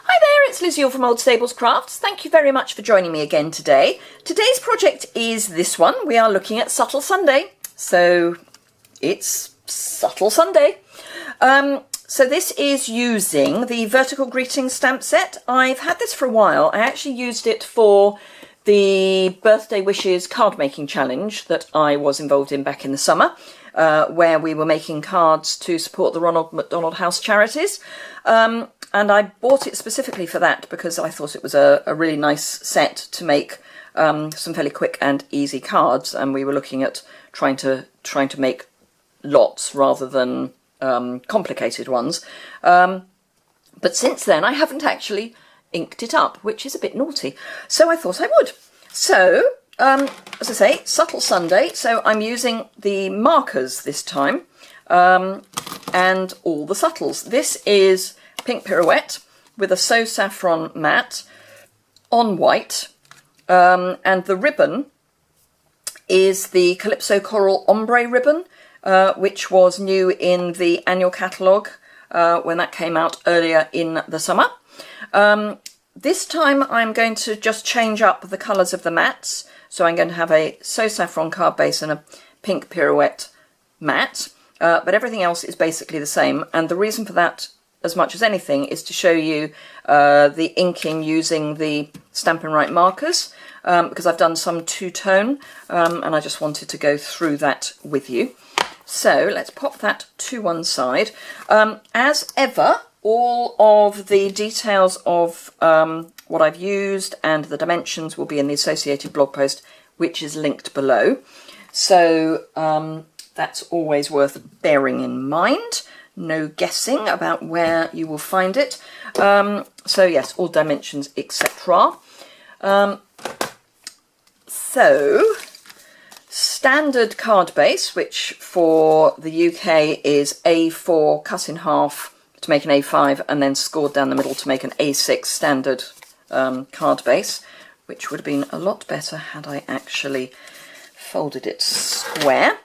Hi there, it's Liz Yuille from Old Stables Crafts. Thank you very much for joining me again today. Today's project is this one. We are looking at Subtle Sunday. So it's Subtle Sunday. So this is using the Vertical Greetings stamp set. I've had this for a while. I actually used it for the Birthday Wishes card making challenge that I was involved in back in the summer, where we were making cards to support the Ronald McDonald House charities. And I bought it specifically for that because I thought it was a really nice set to make some fairly quick and easy cards, and we were looking at trying to make lots rather than complicated ones. But since then I haven't actually inked it up, which is a bit naughty. So I thought I would. So, as I say, Subtle Sunday. So I'm using the markers this time and all the subtles. This is Pink Pirouette with a So Saffron matte on white. And the ribbon is the Calypso Coral Ombre ribbon, which was new in the annual catalogue when that came out earlier in the summer. This time I'm going to just change up the colours of the mattes. So I'm going to have a So Saffron card base and a Pink Pirouette matte, but everything else is basically the same. And the reason for that, as much as anything, is to show you the inking using the Stampin' Right markers, because I've done some two-tone, and I just wanted to go through that with you. So let's pop that to one side. As ever, all of the details of what I've used and the dimensions will be in the associated blog post, which is linked below. So that's always worth bearing in mind. No guessing about where you will find it. So yes, all dimensions, etc. So standard card base, which for the UK is A4 cut in half to make an A5 and then scored down the middle to make an A6 standard card base, which would have been a lot better had I actually folded it square.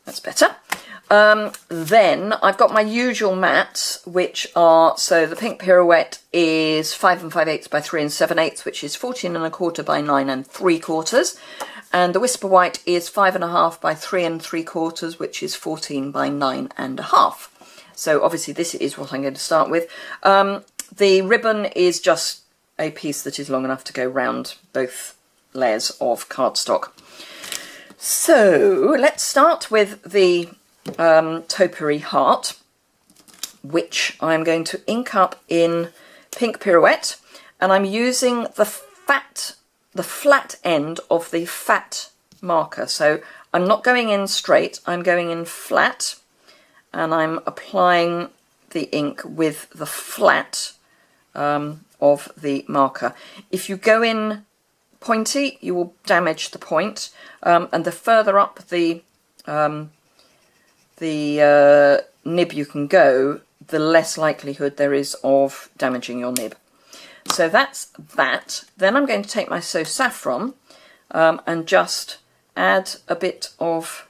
That's better. Then I've got my usual mattes, which are, so the Pink Pirouette is 5 5/8 by 3 7/8, which is 14 1/4 by 9 3/4. And the Whisper White is 5 1/2 by 3 3/4, which is 14 by 9 1/2. So obviously this is what I'm going to start with. The ribbon is just a piece that is long enough to go round both layers of cardstock. So let's start with the Topiary Heart, which I'm going to ink up in Pink Pirouette, and I'm using the flat end of the fat marker. So I'm not going in straight, I'm going in flat, and I'm applying the ink with the flat of the marker. If you go in pointy, you will damage the point, and the further up the nib you can go, the less likelihood there is of damaging your nib. So that's that. Then I'm going to take my So Saffron and just add a bit of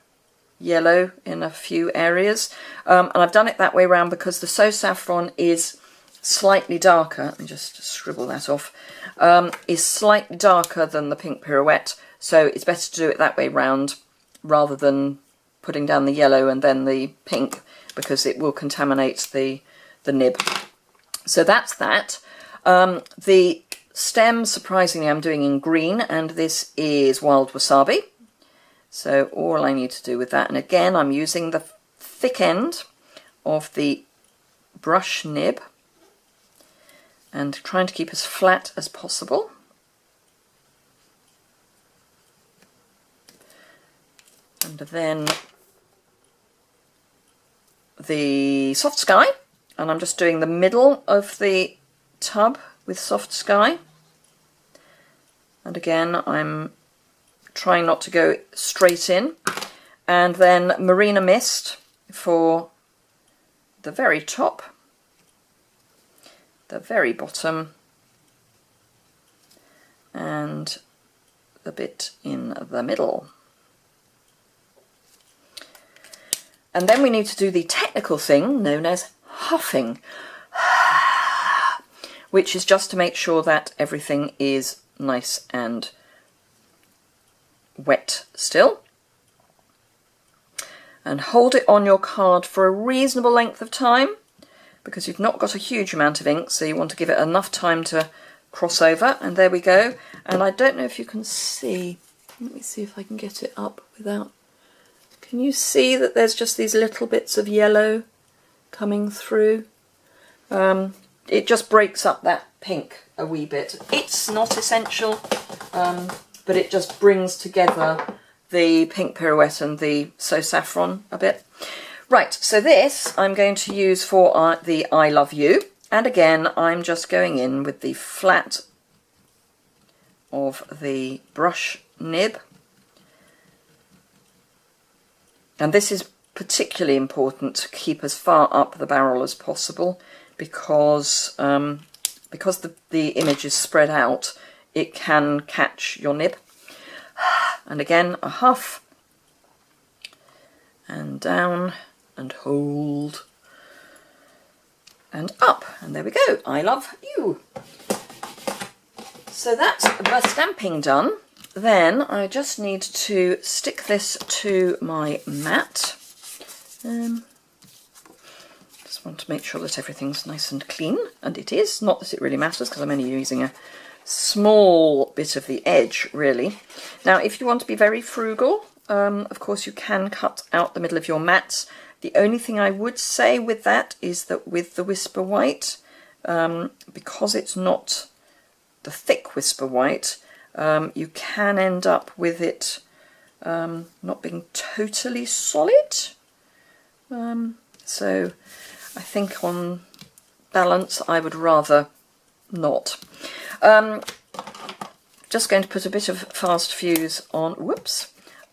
yellow in a few areas, and I've done it that way around because the So Saffron is slightly darker. Let me just scribble that off. Is slightly darker than the Pink Pirouette, so it's better to do it that way round rather than putting down the yellow and then the pink, because it will contaminate the nib. So that's that. The stem, surprisingly, I'm doing in green, and this is Wild Wasabi. So all I need to do with that, and again I'm using the thick end of the brush nib and trying to keep as flat as possible. And then the Soft Sky, and I'm just doing the middle of the tub with Soft Sky. And again, I'm trying not to go straight in. And then Marina Mist for the very top, the very bottom, and the bit in the middle. And then we need to do the technical thing known as huffing, which is just to make sure that everything is nice and wet still. And hold it on your card for a reasonable length of time, because you've not got a huge amount of ink, so you want to give it enough time to cross over. And there we go. And I don't know if you can see, let me see if I can get it up without, can you see that there's just these little bits of yellow coming through? It just breaks up that pink a wee bit. It's not essential, but it just brings together the pink pirouette and the So Saffron a bit. Right, so this I'm going to use for the I Love You. And again, I'm just going in with the flat of the brush nib. And this is particularly important to keep as far up the barrel as possible, because the image is spread out, it can catch your nib. And again, a huff, and down, and hold, and up, and there we go. I love you. So that's the stamping done. Then I just need to stick this to my mat. Just want to make sure that everything's nice and clean, and it is. Not that it really matters, because I'm only using a small bit of the edge, really. Now, if you want to be very frugal, of course you can cut out the middle of your mats. The only thing I would say with that is that with the Whisper White, because it's not the thick Whisper White, you can end up with it not being totally solid. So I think on balance I would rather not. Just going to put a bit of fast fuse on,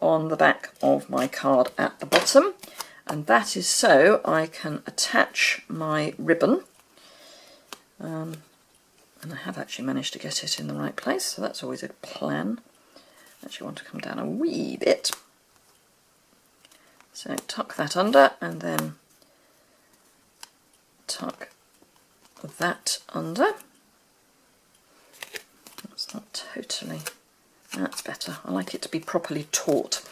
on the back of my card at the bottom, and that is so I can attach my ribbon. And I have actually managed to get it in the right place, so that's always a plan. Actually want to come down a wee bit. So tuck that under, and then tuck that under. That's not totally, that's better. I like it to be properly taut.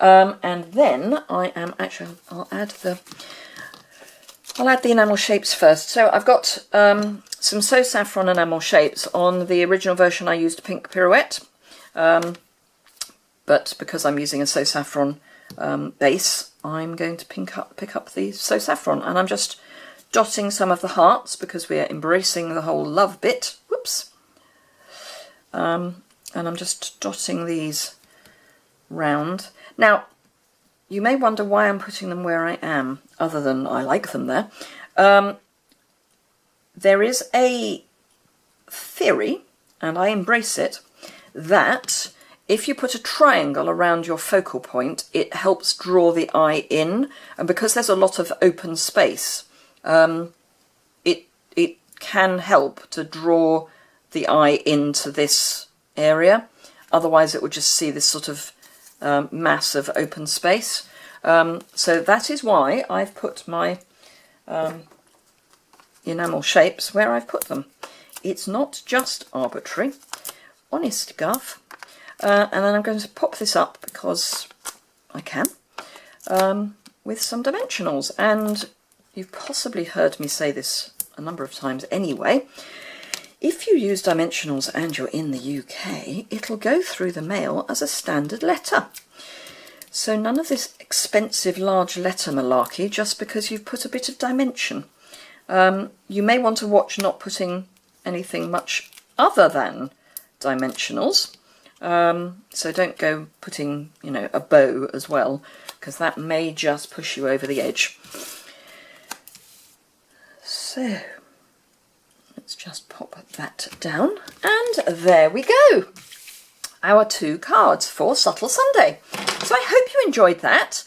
And then I am actually, I'll add the enamel shapes first. So I've got some So Saffron enamel shapes. On the original version I used a pink pirouette, but because I'm using a So Saffron base, I'm going to pick up the So Saffron, and I'm just dotting some of the hearts because we are embracing the whole love bit. Whoops. And I'm just dotting these round. Now, you may wonder why I'm putting them where I am, other than I like them there. There is a theory, and I embrace it, that if you put a triangle around your focal point, it helps draw the eye in, and because there's a lot of open space, it can help to draw the eye into this area. Otherwise it would just see this sort of mass of open space. So that is why I've put my enamel shapes where I've put them. It's not just arbitrary, honest guff. And then I'm going to pop this up because I can, with some dimensionals. And you've possibly heard me say this a number of times anyway. If you use dimensionals and you're in the UK, it'll go through the mail as a standard letter. So none of this expensive large letter malarkey just because you've put a bit of dimension. You may want to watch not putting anything much other than dimensionals. So don't go putting, you know, a bow as well, because that may just push you over the edge. So let's just pop that down, and there we go. Our 2 cards for Subtle Sunday. So I hope you enjoyed that.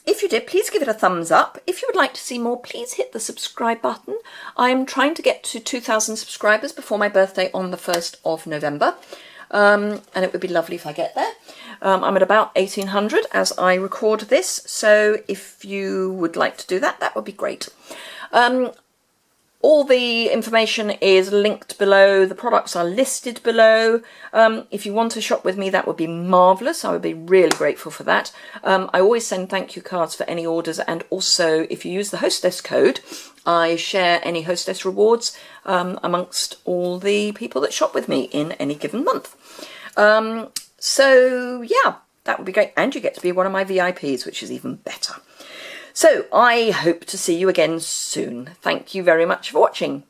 If you did, please give it a thumbs up. If you would like to see more, please hit the subscribe button. I'm trying to get to 2,000 subscribers before my birthday on the 1st of November. And it would be lovely if I get there. I'm at about 1800 as I record this, so if you would like to do that, that would be great. All the information is linked below, the products are listed below. If you want to shop with me, that would be marvellous. I would be really grateful for that. I always send thank you cards for any orders, and also if you use the Hostess code, I share any Hostess rewards amongst all the people that shop with me in any given month. So yeah, that would be great. And you get to be one of my VIPs, which is even better. So I hope to see you again soon. Thank you very much for watching.